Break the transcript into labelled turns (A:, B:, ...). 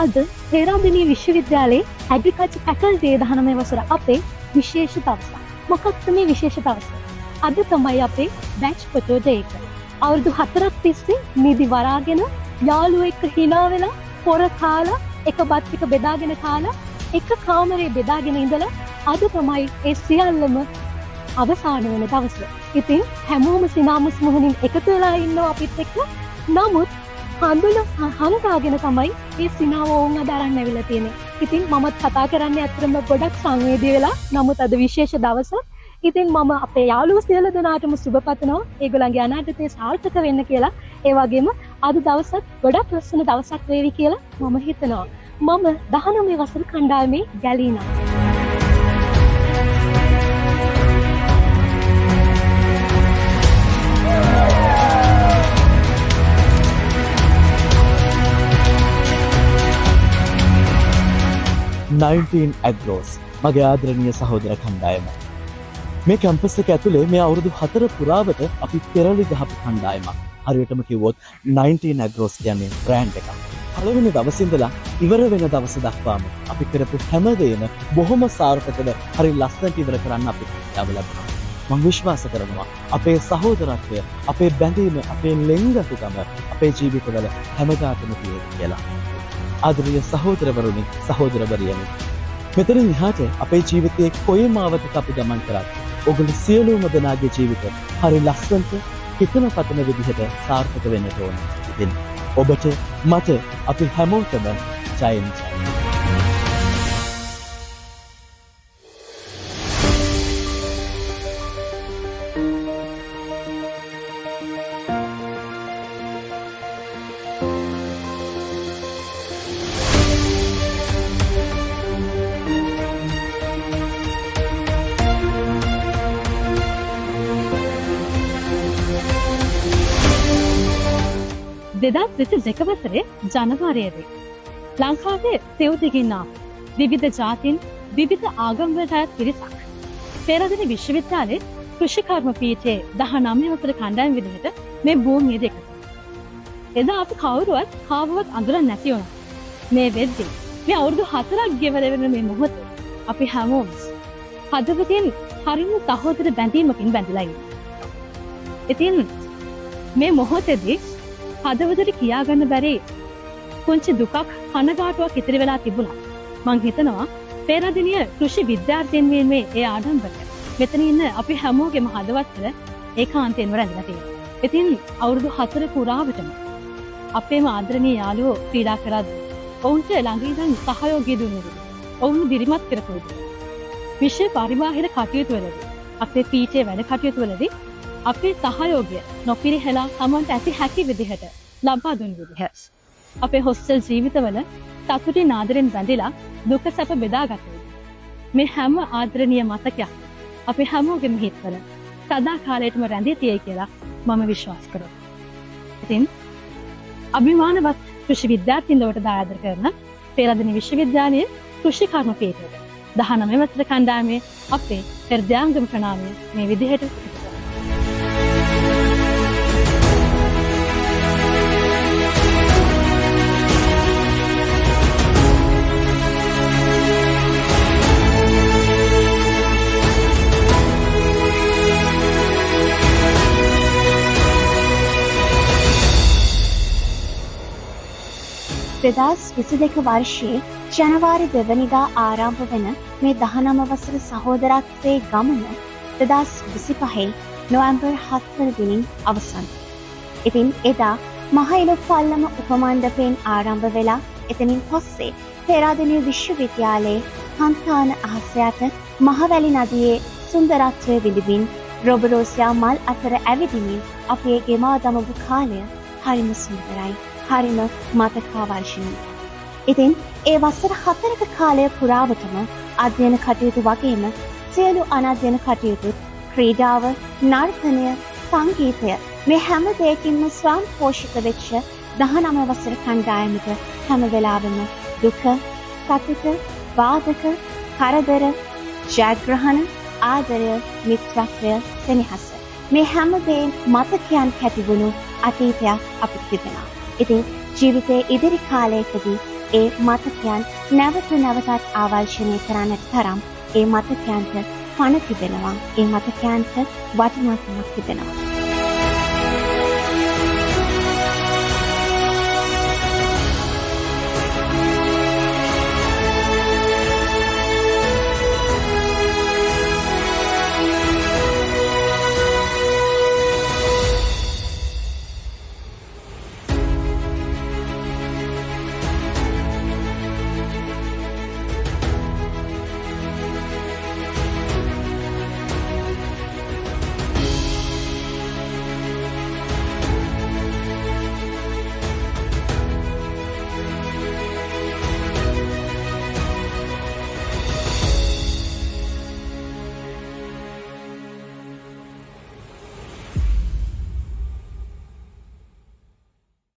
A: අද පේරාදෙණිය විශ්වවිද්‍යාලයේ ඇග්‍රිකල්චර් ෆැකල්ටියේ 19 වසර අපේ විශේෂ දවසක්. මොකක්ද මේ විශේෂ දවස? අද තමයි අපේ බැච් ෆොටෝ ඩේ එක. අවුරුදු 4ක් තිස්සේ නිදි වරාගෙන යාළුවෝ එක්ක hina වෙලා පොර කාලා එක බත් ටික බෙදාගෙන කාලා එක කාමරේ බෙදාගෙන ඉඳලා අද තමයි ඒ සියල්ලම අවසාන වෙන දවස. ඉතින් හැමෝම සිනාමුස් මොහොනින් එකතු වෙලා ඉන්නවා අපිත් එක්ක. නමුත් හඳුන හංගාගෙන තමයි මේ සිනාව වුන් අද අරන් ඇවිල්ලා තියෙන්නේ. ඉතින් මමත් කතා කරන්නේ අත්‍තරම ගොඩක් සංවේදී වෙලා. නමුත් අද විශේෂ දවසක්. ඉතින් මම අපේ යාළුවෝ සියලු දෙනාටම සුබ පතනවා. ඒගොල්ලන්ගේ අනාගතය සාර්ථක වෙන්න කියලා. ඒ වගේම අද දවසත් ගොඩක් ලස්සන දවසක් වේවි කියලා මම හිතනවා. මම 19 වසර කණ්ඩායමේ ගැලීනා.
B: Agros මගේ ආදරණීය සහෝදර කණ්ඩායම. මේ කැම්පස් එක ඇතුලේ මේ අවුරුදු 4 පුරාවට අපි පෙරලි ගහපු කණ්ඩායමක්. හරියටම කිව්වොත් 19 Agros කියන්නේ බ්‍රෑන්ඩ් එකක්. පළවෙනි දවසේ ඉඳලා ඉවර වෙන දවස දක්වාම අපි කරපු හැමදේම බොහොම සාර්ථකව හරි ලස්සනට ඉවර කරන්න අපි යාව ලැබුණා. මම විශ්වාස කරනවා අපේ සහෝදරත්වය, අපේ බැඳීම, අපේ ලෙන්ගතුකම අපේ ජීවිතවල හැමදාටම තියෙනවා කියලා. ආදරණීය සහෝදරවරුනි, සහෝදරවරියනි, මෙතනින් එහාට අපේ ජීවිතයේ කොයි මාවතක අපි ගමන් කරත් ඔගොල්ලෝ සියලුම දෙනාගේ ජීවිත හරි ලස්සනට හිතන පතන විදිහට සාර්ථක වෙන්න ඕන. ඉතින් ඔබට මට අපි හැමෝටම ජයෙන් ජය.
A: දෙක වසරේ ජනවාරියේදී ලංකාවේ සෙව් දිගින් විවිධ ජාතීන් විවිධ ආගම්වලට අයත් පිරිසක් පේරාදෙණිය විශ්වවිද්‍යාලයේ කෘෂිකර්ම පීඨයේ 19 වසර කණ්ඩායම් විදිහට මේ භූමියේ එකතු. එදා අපි කවුරුවත් කාවවත් අඳුරන්නේ නැති වුණා. මේ වෙද්දී මේ අවුරුදු 4ක් ගෙවල වෙන මේ මොහොතේ අපි හැමෝම හදවතින් හරිම සහෝදර බැඳීමකින් බැඳලා ඉන්නවා. ඉතින් මේ මොහොතේදී හදවතට කියාගන්න බැරි පුංචි දුකක්, කනගාටුවක් ඉතිරි වෙලා තිබුණා. මං හිතනවා පේරාදෙණිය කෘෂි විද්‍යාර්ථීන් මේ ඒ ආඩම්බරය මෙතන ඉන්න අපි හැමෝගෙම හදවතවල ඒකාන්තයෙන්ම රැඳිලා තියෙනවා. ඉතින් අවුරුදු 4 පුරාවටම අපේම ආදරණීය යාළුවෝ ක්‍රීඩා කරද්දී ඔවුන්ට ළඟ ඉඳන් සහයෝගය දුන්නේ. ඔවුන් දිරිමත් කරපු විශේෂ පරිබාහිර කටයුතු වලදී අපේ පීඨයේ වැඩ කටයුතු වලදී අපේ සහයෝගය නොපිරිහෙලා තමන්ට ඇති හැකි විදිහට ලබා දුන් විදිහ. අපේ හොස්ටල් ජීවිතවල සතුටින් ආදරෙන් බැඳිලා දුක සැප බෙදාගත්තා. මේ හැම ආදරණීය මතකයක් අපේ හැමෝගෙම හිතවල සදා කාලයටම රැඳී තියෙයි කියලා මම විශ්වාස කරනවා. ඉතින් අභිමානවත් කෘෂි විද්‍යාර්ථීන් ලොවට දායාද කරන පේරාදෙණිය විශ්වවිද්‍යාලයේ කෘෂිකර්ම පීඨයට 19 වසර කණ්ඩායමේ අපේ හෘදයාංගම ප්‍රණාමය මේ විදිහට
C: දෙදස් 22 වර්ෂයේ ජනවාරි 2 වෙනිදා ආරම්භ වන මේ 19 වසර සහෝදරත්වයේ ගමන 2025 නොවැම්බර් 7 වන දිනින් අවසන්. ඉතින් එදා මහයිලොප්පල්ලම උපමණ්ඩපයෙන් ආරම්භ වෙලා එතනින් පස්සේ පේරාදෙණිය විශ්වවිද්‍යාලයේ හන්තාන අහසයට මහවැලි නදියේ සුන්දරත්වය විඳින්න රොබරෝසියා මල් අතර ඇවිදිමින් අපි ඒ ගෙමා දමපු කාලය හරිම සුන්දරයි. හරිම මතකාවර්ෂණීය. ඉතින් ඒ වසර 4ක කාලය පුරාවටම අධ්‍යයන කටයුතු වගේම සියලු අනධ්‍යයන කටයුතු, ක්‍රීඩාව, නර්තනය, සංගීතය මේ හැම දෙයකින්ම ස්වයං පෝෂිත වෙච්ච 19 වසර කණ්ඩායමට හැම වෙලාවෙම දුක, සතුට, වාදක, කරදර, ජයග්‍රහණ, ආදරය, මිත්‍රත්වය, සෙනෙහස මේ හැම දෙයින් මතකයන් කැටිවුණු අතීතයක් අපිට තිබෙනවා. ඉතින් ජීවිතයේ ඉදිරි කාලයකදී ඒ මතකයන් නැවත නැවතත් ආවර්ජනය කරන්නට තරම් ඒ මතකයන්ට පණ තිබෙනවා. ඒ මතකයන්ට වටිනාකමක් තිබෙනවා.